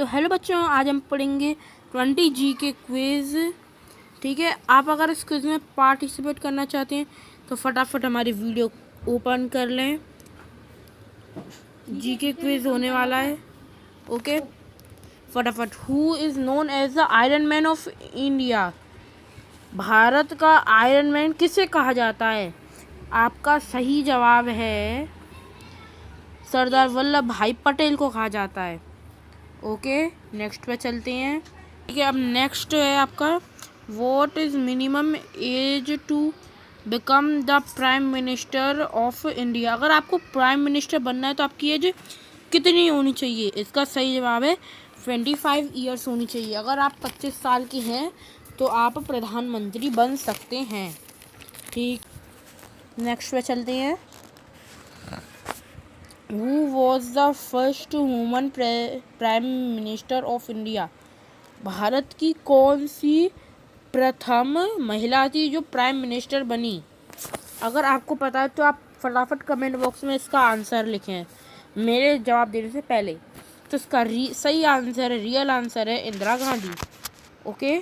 तो हेलो बच्चों, आज हम पढ़ेंगे 20 जी के क्विज़। ठीक है, आप अगर इस क्विज़ में पार्टिसिपेट करना चाहते हैं तो फटाफट हमारी वीडियो ओपन कर लें। जी के क्विज़ होने वाला है। ओके, फटाफट। Who is known as the iron man of India? Bharat का आयरन मैन किसे कहा जाता है? आपका सही जवाब है सरदार वल्लभ भाई पटेल को कहा जाता है। ओके, नेक्स्ट पे चलते हैं। ठीक है, अब नेक्स्ट है आपका, what is minimum age to become the prime minister of India? अगर आपको प्राइम मिनिस्टर बनना है तो आपकी एज कितनी होनी चाहिए? इसका सही जवाब है 25 ईयर्स होनी चाहिए। अगर आप 25 साल की हैं तो आप प्रधानमंत्री बन सकते हैं। ठीक, नेक्स्ट पे चलते हैं। Who was the first woman prime minister of India? Bharat की कौन सी प्रथम महिला थी जो प्राइम मिनिस्टर बनी? अगर आपको पता है तो आप फटाफट कमेंट बॉक्स में इसका आंसर लिखें मेरे जवाब देने से पहले। तो इसका सही आंसर है, रियल आंसर है इंदिरा गांधी। ओके,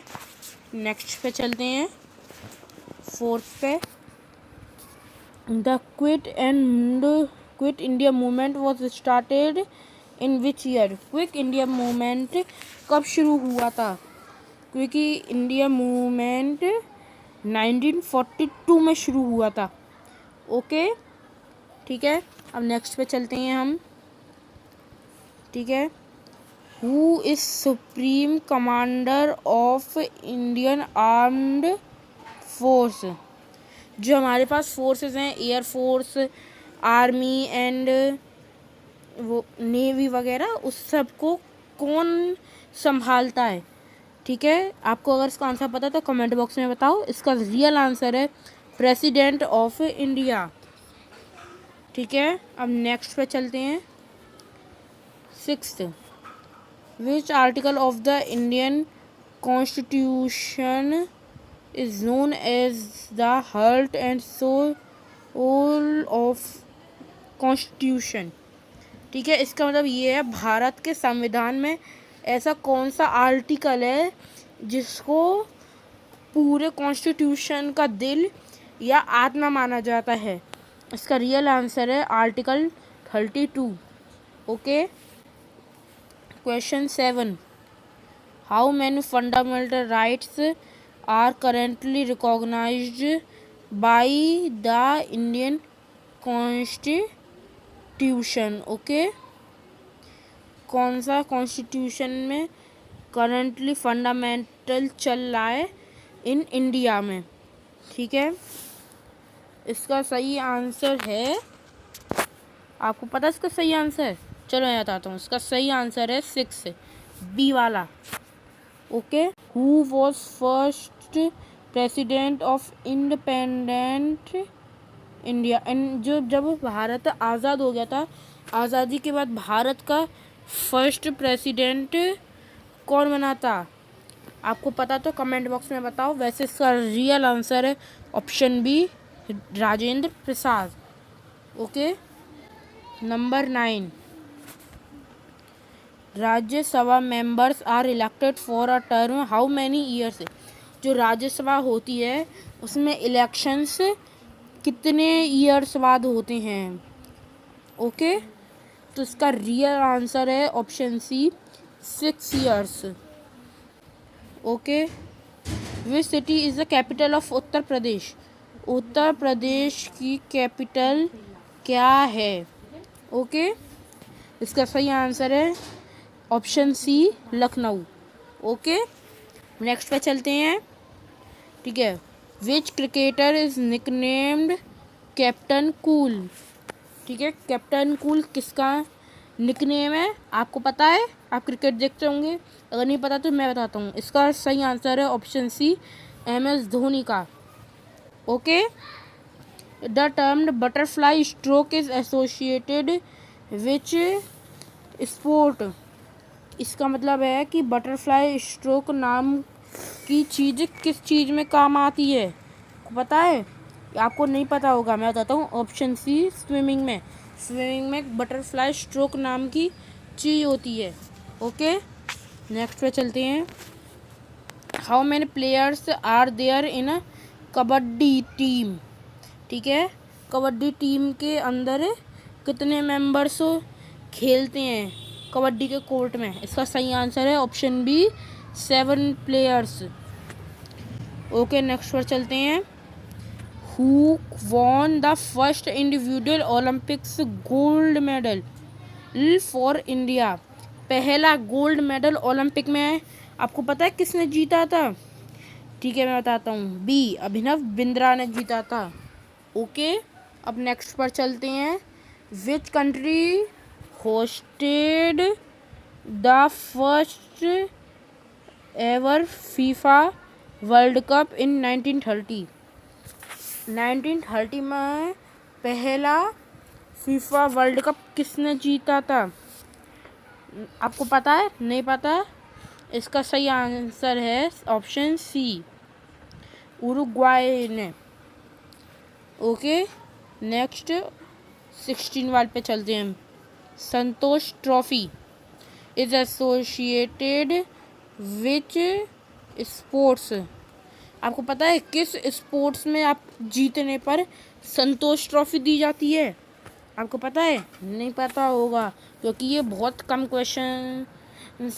नेक्स्ट पे चलते हैं, फोर्थ पे। The quit India movement was started in which year? Quick India movement कब शुरू हुआ था? क्विक इंडिया मूवमेंट 1942 में शुरू हुआ था। ओके, ठीक है, अब नेक्स्ट पे चलते हैं हम। ठीक है, who is supreme commander of Indian armed force? जो हमारे पास फोर्सेस हैं, एयर फोर्स, आर्मी एंड वो नेवी वगैरह, उस सब को कौन संभालता है? ठीक है, आपको अगर इसका आंसर पता है तो कमेंट बॉक्स में बताओ। इसका रियल आंसर है प्रेसिडेंट ऑफ इंडिया। ठीक है, अब नेक्स्ट पे चलते हैं, sixth. Which article of the Indian constitution is known as the heart and soul of constitution? ठीक है, इसका मतलब ये है भारत के संविधान में ऐसा कौन सा आर्टिकल है जिसको पूरे कॉन्स्टिट्यूशन का दिल या आत्मा माना जाता है? इसका रियल आंसर है article 32। Okay, question 7। How many fundamental rights are currently recognised by the Indian constitution? Okay, कौन सा कॉन्स्टिट्यूशन में करंटली फंडामेंटल चल रहा है इन इंडिया में? ठीक है, इसका सही आंसर है, आपको पता है इसका सही आंसर? चलो मैं बताता हूँ। इसका सही आंसर है 6, बी वाला। Okay, who was first president of independent India? And जब भारत आज़ाद हो गया था, आज़ादी के बाद भारत का फर्स्ट प्रेसिडेंट कौन बना था? आपको पता तो कमेंट बॉक्स में बताओ। वैसे इसका रियल आंसर है option B, Rajendra Prasad. Okay, number 9। Rajya Sabha members are elected for a term how many years? जो राज्यसभा होती है उसमें इलेक्शंस कितने ईयर्स बाद होते हैं? ओके, तो इसका रियल आंसर है option C, 6 years. Okay, which city is the capital of Uttar Pradesh? Uttar Pradesh की कैपिटल क्या है? ओके, इसका सही आंसर है option C, Lucknow. Okay, next पे चलते हैं। ठीक है, which cricketer is nicknamed captain cool? ठीक है, कैप्टन कूल किसका निकनेम है? आपको पता है? आप क्रिकेट देखते होंगे, अगर नहीं पता तो मैं बताता हूँ। इसका सही आंसर है ऑप्शन सी, MS धोनी का। Okay, the term butterfly stroke is associated which sport? इसका मतलब है कि बटरफ्लाई स्ट्रोक नाम की चीज़ किस चीज़ में काम आती है? पता है? आपको नहीं पता होगा, मैं बताता हूँ। ऑप्शन सी, स्विमिंग में बटरफ्लाई स्ट्रोक नाम की चीज़ होती है। ओके, नेक्स्ट पे चलते हैं। How many players are there in a kabaddi team. ठीक है, कबड्डी टीम के अंदर कितने मेंबर्स खेलते हैं कबड्डी के कोर्ट में। इसका सही आंसर है option B 7 players. Okay, next पर चलते हैं। Who won the first individual Olympics gold medal for India. पहला गोल्ड मेडल ओलंपिक में आपको पता है किसने जीता था? ठीक है, मैं बताता हूँ। बी अभिनव बिंद्रा ने जीता था। ओके, अब नेक्स्ट पर चलते हैं। Which country hosted the first ever FIFA world cup in 1930। 1930 में पहला फीफा वर्ल्ड कप किसने जीता था? आपको पता है? नहीं पता? इसका सही आंसर है ऑप्शन सी, उरुग्वाय ने। ओके, नेक्स्ट 16 वाले पे चलते हैं। Santosh trophy is associated which sports. आपको पता है किस स्पोर्ट्स में आप जीतने पर संतोष ट्रॉफी दी जाती है? आपको पता है? नहीं पता होगा, क्योंकि ये बहुत कम क्वेश्चन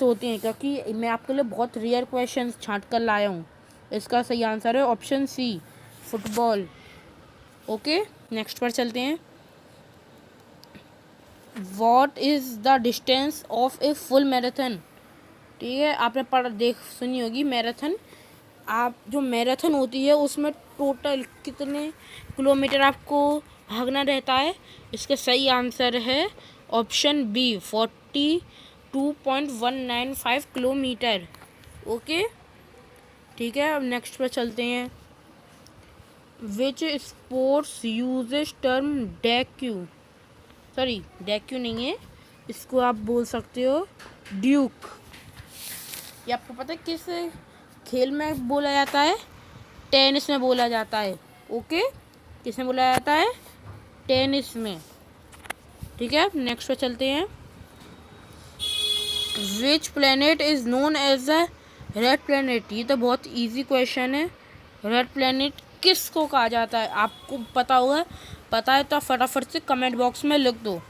होते हैं, क्योंकि मैं आपके लिए बहुत रेयर क्वेश्चन छांट कर लाया हूँ। इसका सही आंसर है option C, football. Okay, next पर चलते हैं। What is the distance of a full marathon. ठीक है, आपने सुनी होगी मैराथन। आप जो मैराथन होती है उसमें टोटल कितने किलोमीटर आपको भागना रहता है? इसका सही आंसर है ऑप्शन बी 42.195 किलोमीटर। ओके, ठीक है, अब नेक्स्ट पर चलते हैं। विच स्पोर्ट्स यूजेस टर्म डेक्यू। सॉरी, डेक्यू नहीं है, इसको आप बोल सकते हो ड्यूक। ये आपको पता है किस खेल में बोला जाता है? टेनिस में बोला जाता है। ओके, किस में बोला जाता है? टेनिस में। ठीक है, नेक्स्ट पे चलते हैं। Which planet is known as the red planet. ये तो बहुत इजी क्वेश्चन है। रेड प्लेनेट किसको कहा जाता है? आपको पता होगा, पता है तो फटाफट से कमेंट बॉक्स में लिख दो।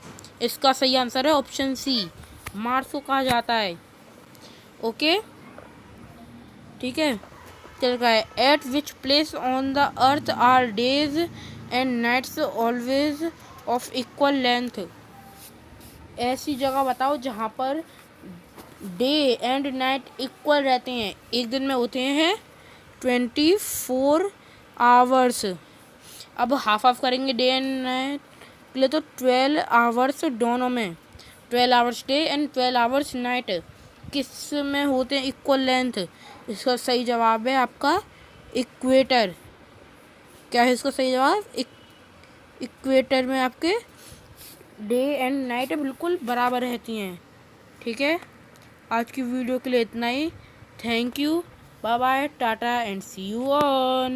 इसका सही आंसर है ऑप्शन सी, मार्स को कहा जाता है। ओके, ठीक है, चल रहा है। At which place on the earth are days and nights always of equal length. ऐसी जगह बताओ जहाँ per day and night equal रहते हैं। एक दिन में होते हैं 24 आवर्स। अब हाफ हाफ करेंगे डे एंड नाइट के लिए, तो 12 आवर्स दोनों में, 12 hours day and 12 hours night किस में होते हैं इक्वल लेंथ। इसका सही जवाब है आपका इक्वेटर। क्या है इसका सही जवाब? इक्वेटर में आपके डे एंड नाइट बिल्कुल बराबर रहती हैं। ठीक है, आज की वीडियो के लिए इतना ही। Thank you, bye bye, tata and see you on.